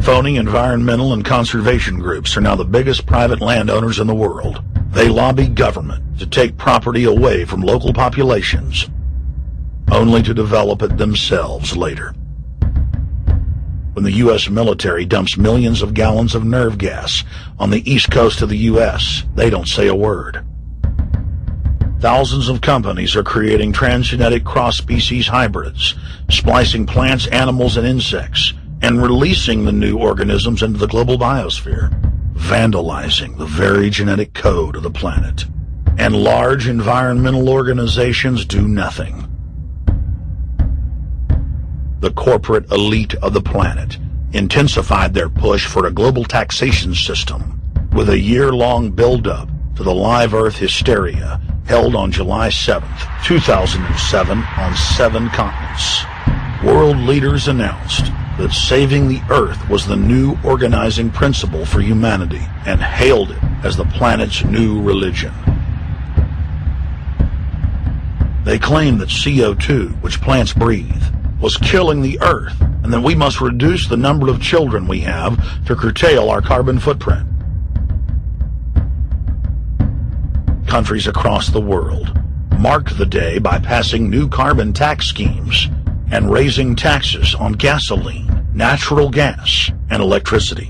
Phony environmental and conservation groups are now the biggest private landowners in the world. They lobby government to take property away from local populations, only to develop it themselves later. When the U.S. military dumps millions of gallons of nerve gas on the east coast of the U.S., they don't say a word. Thousands of companies are creating transgenetic cross-species hybrids, splicing plants, animals, and insects, and releasing the new organisms into the global biosphere, vandalizing the very genetic code of the planet. And large environmental organizations do nothing. The corporate elite of the planet intensified their push for a global taxation system with a year-long build-up to the Live Earth hysteria held on July 7th, 2007 on 7 continents. World leaders announced that saving the Earth was the new organizing principle for humanity and hailed it as the planet's new religion. They claimed that CO2, which plants breathe, was killing the Earth, and that we must reduce the number of children we have to curtail our carbon footprint. Countries across the world marked the day by passing new carbon tax schemes and raising taxes on gasoline, natural gas, and electricity.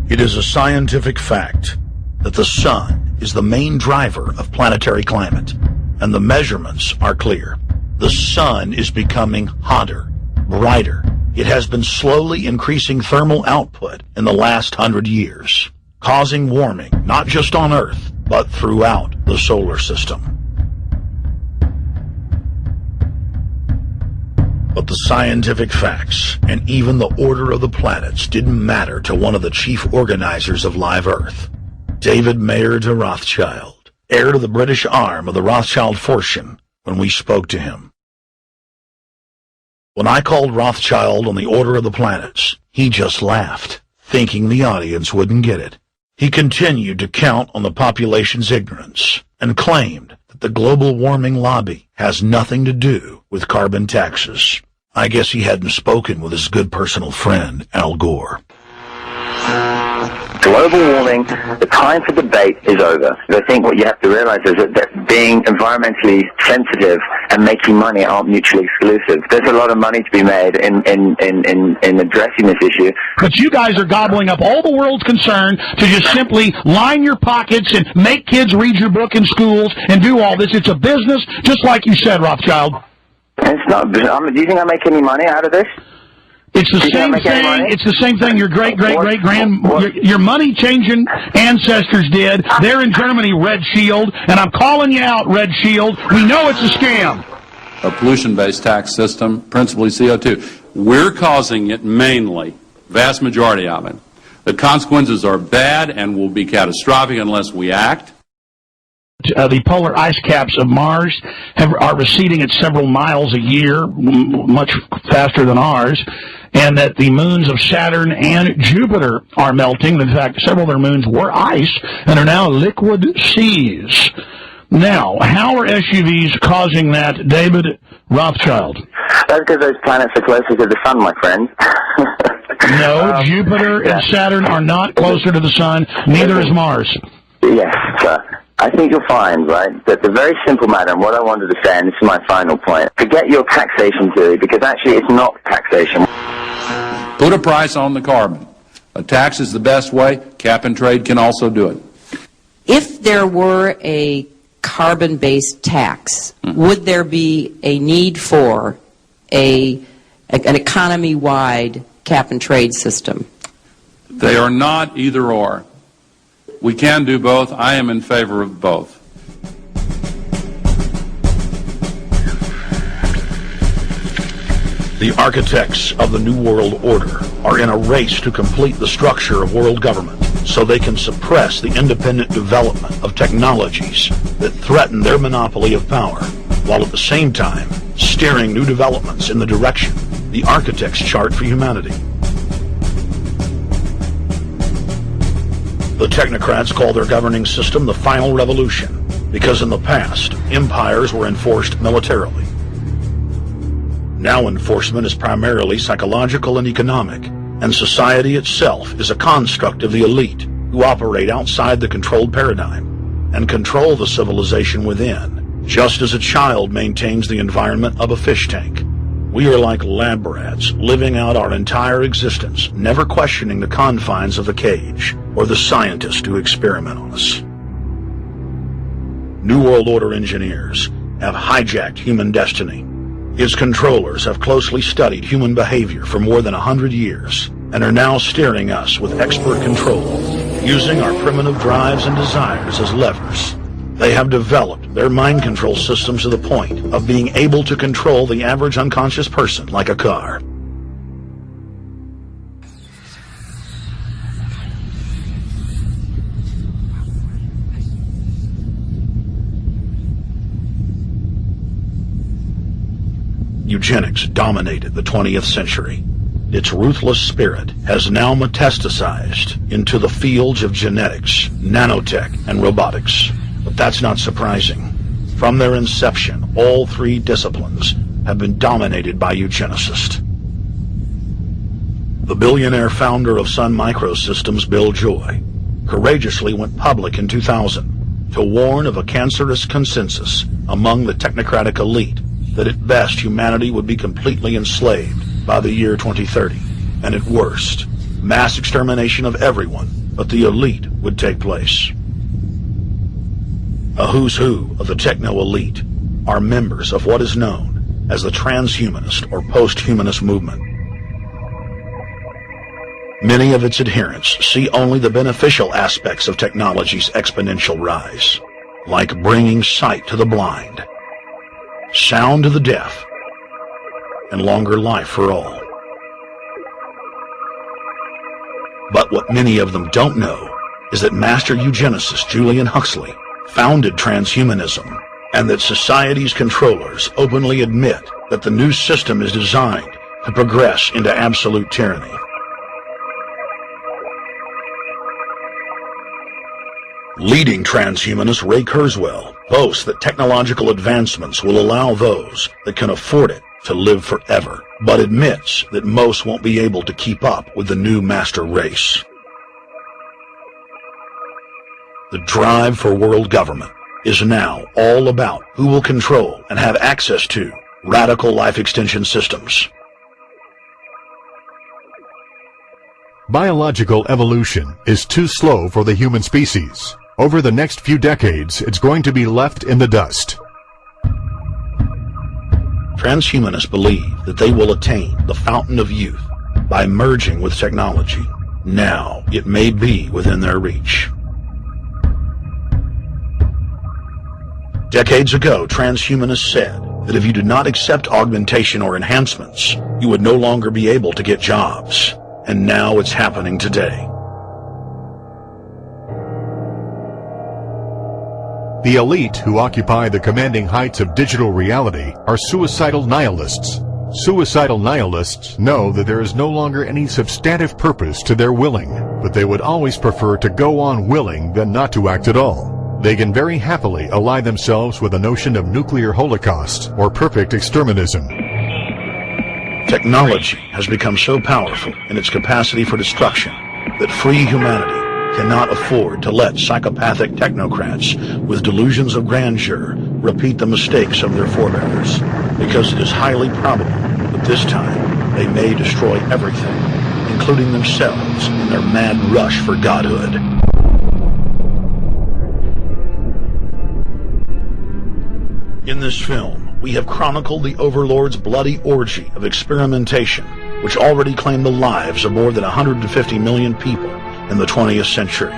It is a scientific fact that the sun is the main driver of planetary climate, and the measurements are clear. The sun is becoming hotter, brighter. It has been slowly increasing thermal output in the last 100 years, causing warming not just on Earth, but throughout the solar system. But the scientific facts and even the order of the planets didn't matter to one of the chief organizers of Live Earth, David Mayer de Rothschild, heir to the British arm of the Rothschild fortune, when we spoke to him. When I called Rothschild on the order of the planets, he just laughed, thinking the audience wouldn't get it. He continued to count on the population's ignorance and claimed that the global warming lobby has nothing to do with carbon taxes. I guess he hadn't spoken with his good personal friend, Al Gore. Global warming, the time for debate is over. I think what you have to realize is that being environmentally sensitive and making money aren't mutually exclusive. There's a lot of money to be made in addressing this issue. But you guys are gobbling up all the world's concern to just simply line your pockets and make kids read your book in schools and do all this. It's a business, just like you said, Rothschild. It's not. Do you think I make any money out of this? It's the same thing. It's the same thing your your money-changing ancestors did. They're in Germany, Red Shield, and I'm calling you out, Red Shield. We know it's a scam. A pollution-based tax system, principally CO2. We're causing it mainly, vast majority of it. The consequences are bad and will be catastrophic unless we act. The polar ice caps of Mars are receding at several miles a year, much faster than ours, and that the moons of Saturn and Jupiter are melting. In fact, several of their moons were ice and are now liquid seas. Now, how are SUVs causing that, David Rothschild? That's because those planets are closer to the sun, my friend. No, Jupiter and Saturn are not closer to the sun. Neither is Mars. Yes, sir. I think you'll find, right, that the very simple matter, and what I wanted to say, and this is my final point, forget your taxation theory, because actually it's not taxation. Put a price on the carbon. A tax is the best way. Cap and trade can also do it. If there were a carbon-based tax, would there be a need for an economy-wide cap and trade system? They are not either or. We can do both. I am in favor of both. The architects of the New World Order are in a race to complete the structure of world government so they can suppress the independent development of technologies that threaten their monopoly of power, while at the same time steering new developments in the direction the architects chart for humanity. The technocrats call their governing system the final revolution because in the past, empires were enforced militarily. Now enforcement is primarily psychological and economic, and society itself is a construct of the elite who operate outside the controlled paradigm and control the civilization within, just as a child maintains the environment of a fish tank. We are like lab rats, living out our entire existence, never questioning the confines of the cage or the scientists who experiment on us. New World Order engineers have hijacked human destiny. Its controllers have closely studied human behavior for more than 100 years and are now steering us with expert control, using our primitive drives and desires as levers. They have developed their mind control systems to the point of being able to control the average unconscious person like a car. Eugenics dominated the 20th century. Its ruthless spirit has now metastasized into the fields of genetics, nanotech, and robotics. But that's not surprising. From their inception, all three disciplines have been dominated by eugenicists. The billionaire founder of Sun Microsystems, Bill Joy, courageously went public in 2000 to warn of a cancerous consensus among the technocratic elite that at best humanity would be completely enslaved by the year 2030, and at worst, mass extermination of everyone but the elite would take place. A who's who of the techno-elite are members of what is known as the transhumanist or post-humanist movement. Many of its adherents see only the beneficial aspects of technology's exponential rise, like bringing sight to the blind, sound to the deaf, and longer life for all. But what many of them don't know is that master eugenicist Julian Huxley founded transhumanism, and that society's controllers openly admit that the new system is designed to progress into absolute tyranny. Leading transhumanist Ray Kurzweil boasts that technological advancements will allow those that can afford it to live forever, but admits that most won't be able to keep up with the new master race. The drive for world government is now all about who will control and have access to radical life extension systems. Biological evolution is too slow for the human species. Over the next few decades, it's going to be left in the dust. Transhumanists believe that they will attain the fountain of youth by merging with technology. Now, it may be within their reach. Decades ago, transhumanists said that if you did not accept augmentation or enhancements, you would no longer be able to get jobs. And now it's happening today. The elite who occupy the commanding heights of digital reality are suicidal nihilists. Suicidal nihilists know that there is no longer any substantive purpose to their willing, but they would always prefer to go on willing than not to act at all. They can very happily ally themselves with the notion of nuclear holocaust or perfect exterminism. Technology has become so powerful in its capacity for destruction that free humanity cannot afford to let psychopathic technocrats with delusions of grandeur repeat the mistakes of their forebears, because it is highly probable that this time they may destroy everything, including themselves in their mad rush for godhood. In this film, we have chronicled the Overlord's bloody orgy of experimentation, which already claimed the lives of more than 150 million people in the 20th century.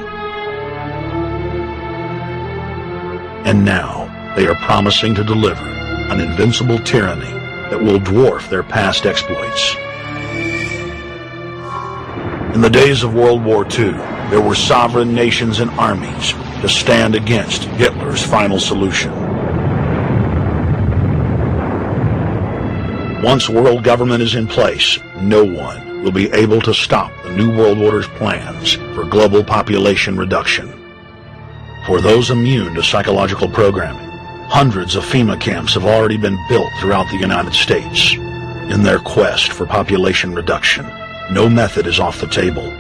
And now, they are promising to deliver an invincible tyranny that will dwarf their past exploits. In the days of World War II, there were sovereign nations and armies to stand against Hitler's final solution. Once world government is in place, no one will be able to stop the New World Order's plans for global population reduction. For those immune to psychological programming, hundreds of FEMA camps have already been built throughout the United States. In their quest for population reduction, no method is off the table.